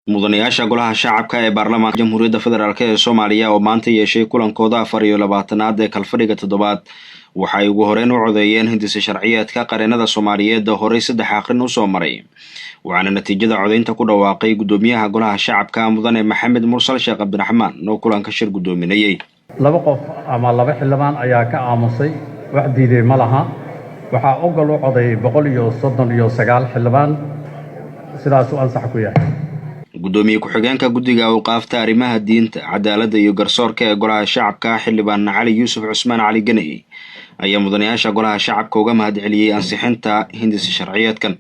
mudanayaasha golaha shacabka ee baarlamaanka jamhuuriyadda federaalk ee Soomaaliya oo maanta yeeshay kulankooda 24aad ee kalfadhiga toddobaad waxay ugu horeen u codeeyeen hindise sharciyeedka qareenada Soomaaliyeed oo horey 3 aqrin u soo maray waxaana natiijada codeynta ku dhawaaqay gudoomiyaha golaha shacabka mudane Maxamed Mursal Sheekh Abdiraxmaan oo kulanka shir gudoominayay laba qof ama laba xildhibaan ayaa ka aamusay wax diiday ma laha waxa ogol u codeeyay 139 xildhibaan sidaas uu ansax ku yahay gudoomiye ku-xigeenka guddiga awqaafta arrimaha diinta cadaaladda iyo garsoorka ee golaha shacabka xildhibaan Cali Yuusuf Cusmaan Cali Ganay ayaa mudanayaasha golaha shacabka uga mahadceliyay ansixinta hindise sharciyeedkan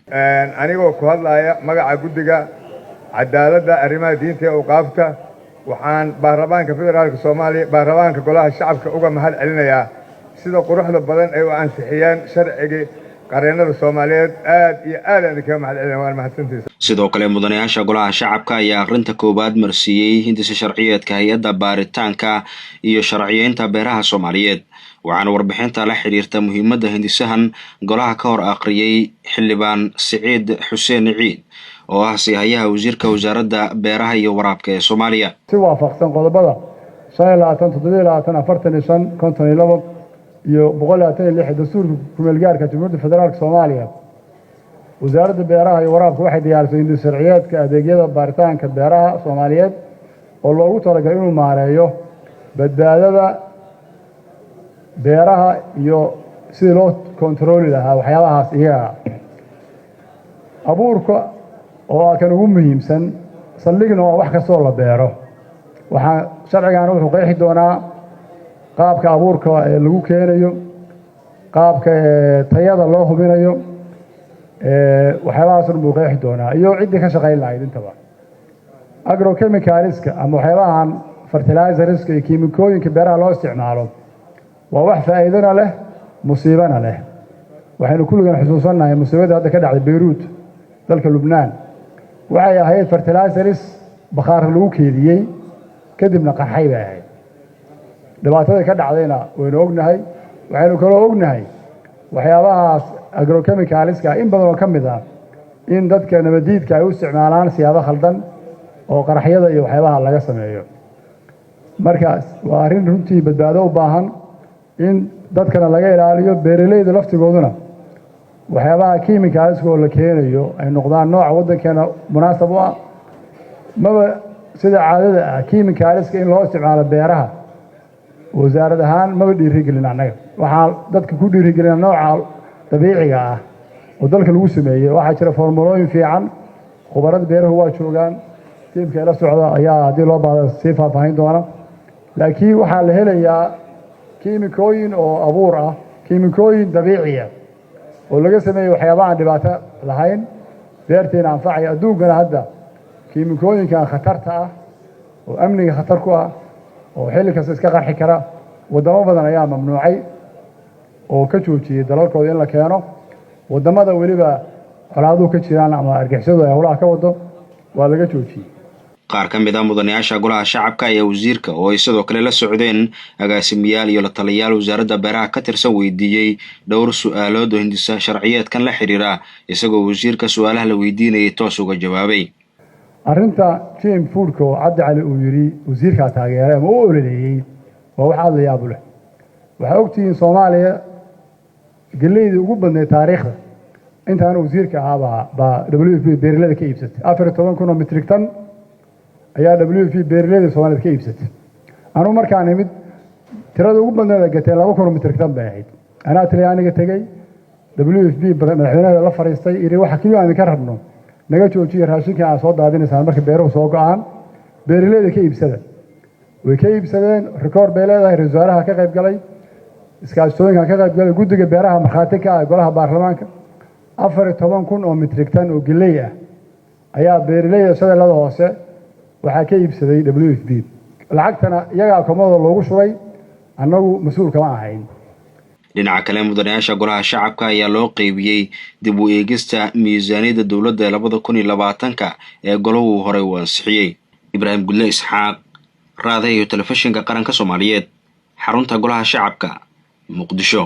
anigoo ku hadlaya magaca guddiga cadaaladda arrimaha diinta ee awqaafta waxaan baarlamaanka federaalka Soomaaliya baarlamaanka golaha shacabka uga mahadcelinayaa sida quruxda badan ay u ansixiyeen sharciga qareenada Soomaaliyeed aad iyo aad ka mahadcelinayaan sidoo kale mudanayaasha golaha shacabka ayaa aqrinta koobaad marsiiyay hindise sharciyeedka hay'adda baaritaanka iyo sharciyeynta beeraha Soomaaliyeed waxaana warbixinta la xiriirta muhiimadda hindisahan golaha ka hor aqriyay xildhibaan Saciid Xuseen Ciid oo ah hay'adaha wasiirka wasaaradda beeraha iyo waraabka ee Soomaaliya si waafaqsan qodobada 27 iyo 126 dastuurka ku-meelgaarka Jamhuuriyadda Federaalka Soomaaliya wasaaradda beeraha iyo waraabka waxay diyaarisay hindise sharciyeedka adeegyada baaritaanka beeraha Soomaaliyeed oo loogu talagalay inuu maareeyo badbaadada beeraha iyo sidii loo kontrooli lahaa waxyaabahaas iyaga abuurka oo kan ugu muhiimsan saldhigna waa wax kastoo la beero waxaa sharcigan wuxuu qeexi doonaa qaabka abuurka lagu keenayo qaabka tayada loo hubinayo waxyaabahaas buu qeexi doonaa iyo cidii ka shaqeyn lahayd intaba agrochemicalska ama waxyaabahan fertilizerska iyo kiimikooyinka beeraha loo isticmaalo waa wax faa'iidana leh musiibana leh waxaynu kulligan xusuusanahay musiibada hadda ka dhacday Beirut dalka Lubnaan waxay ahayd fertilizers bakhaar lagu keediyay kadibna qaxay bay ahayd dhibaatada ka dhacdayna waynu ognahay waxaynu kala ognahay waxyaabahaas agrochemicalska in badan oo kamid ah in dadka nabadiidka ay u isticmaalaan siyaabo khaldan oo qaraxyada iyo waxyaabaha laga sameeyo markaas waa arrin runtii badbaado u baahan in dadkana laga ilaaliyo beeralayda laftigooduna waxyaabaha chemicalska oo la keenayo ay noqdaan nooc waddankeena munaasab u ah maba sida caadada ah chemicalska in loo isticmaalo beeraha wasaarad ahaan maba dhiirigelin annaga waxaa dadka ku dhiirigelina nooca dabiiciga ah oo dalka lagu sameeyay waxaa jira formulooyin fiican khubarada beeruhu waa joogaan tiimka la socda ayaa haddii loo baahdo sii faahfaahin doona laakiin waxaa la helayaa kiimikooyin oo abuur ah kiimikooyin dabiici ah oo laga sameeyay waxyaabo aan dhibaato lahayn beerteena anfacaya adduunkana hadda kiimikooyinkan khatarta ah oo amniga khatar ku ah oo xilli kasta iska qarxi kara wadamo badan ayaa mamnuucay oo ka joojiyay dalalkooda in la keeno wadamada waliba colaaduhu ka jiraan ama argixisadu ay howlaha ka wado waa laga joojiyay qaar ka mid ah mudanayaasha golaha shacabka ayaa wasiirka oo ay sidoo kale la socdeen agaasimayaal iyo la taliyayaal wasaaradda beeraha ka tirsan weydiiyay dhowr su'aalood oo hindise sharciyeedkan la xiriira isagoo wasiirka su'aalaha la weydiinayay toos uga jawaabay arrinta GM Foodko Cabdi Cali uu yiri wasiirka taageeray ama uu oleeyay waa wax aad la yaab leh waxa ogtiin Soomaaliya galeeyda ugu badnay taariikhda intaan wasiirka ahaa WFP beerlada ka iibsatay 14,000 metric ton ayaa WFP beerlada Soomaaliya ka iibsatay anu markaan imid tirada ugu badneed gatay 2,000 metric ton bay ahayd anaa Talyaaniga tagay WFP madaxweynaha la fariistay inay waxa kaliya aan ka rabno naga joojiyo raashinka aan soo daadinaysan marka beeruhu soo go'aan beerlada ka iibsada way ka iibsadeen record bay leedahay wasaaraha ka qayb galay iskaashtooyinka ka qayb galay guddiga beeraha markhaati ka ah golaha baarlamaanka 14,000 metric ton oo galey ah ayaa beerlada shabeellada hoose waxa ka iibsaday WFP lacagtana iyaga koomada loogu shubay annagu mas'uul kama ahayn dhinaca kale mudanayaasha golaha shacabka ayaa loo qaybiyay dib u eegista miisaaniyadda dawladda 2020 ee golahu hore u ansixiyay Ibraahim Gudle Isxaaq raadiyo telefishinka qaranka Soomaaliyeed xarunta golaha shacabka Muqdisho.